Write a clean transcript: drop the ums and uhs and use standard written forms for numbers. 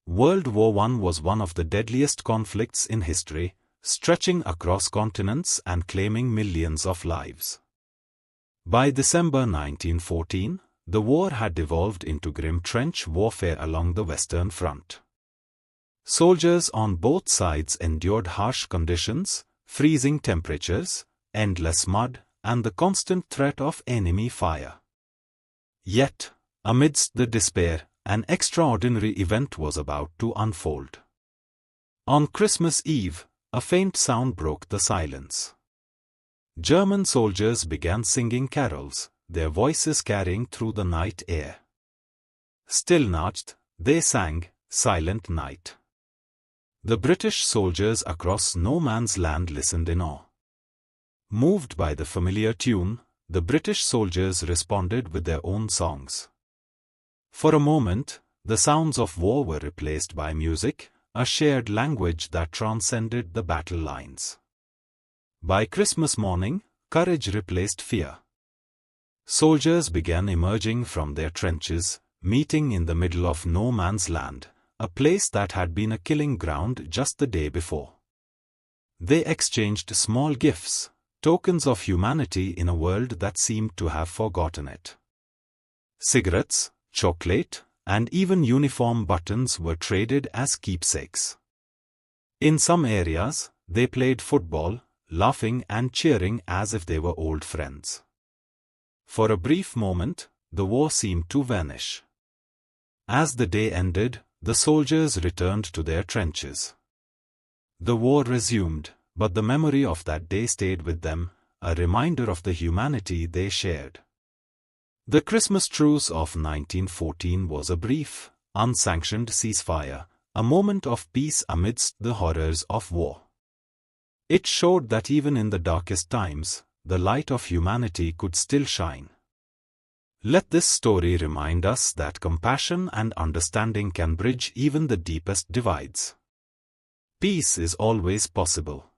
World War I was one of the deadliest conflicts in history, stretching across continents and claiming millions of lives. By December 1914, the war had devolved into grim trench warfare along the Western Front. Soldiers on both sides endured harsh conditions, freezing temperatures, endless mud, and the constant threat of enemy fire. Yet, amidst the despair, an extraordinary event was about to unfold. On Christmas Eve, a faint sound broke the silence. German soldiers began singing carols, their voices carrying through the night air. Still Nacht, they sang, Silent Night. The British soldiers across no man's land listened in awe. Moved by the familiar tune, the British soldiers responded with their own songs. For a moment, the sounds of war were replaced by music, a shared language that transcended the battle lines. By Christmas morning, courage replaced fear. Soldiers began emerging from their trenches, meeting in the middle of no man's land, a place that had been a killing ground just the day before. They exchanged small gifts, tokens of humanity in a world that seemed to have forgotten it. Cigarettes, chocolate, and even uniform buttons were traded as keepsakes. In some areas, they played football, laughing and cheering as if they were old friends. For a brief moment, the war seemed to vanish. As the day ended, the soldiers returned to their trenches. The war resumed, but the memory of that day stayed with them, a reminder of the humanity they shared. The Christmas Truce of 1914 was a brief, unsanctioned ceasefire, a moment of peace amidst the horrors of war. It showed that even in the darkest times, the light of humanity could still shine. Let this story remind us that compassion and understanding can bridge even the deepest divides. Peace is always possible.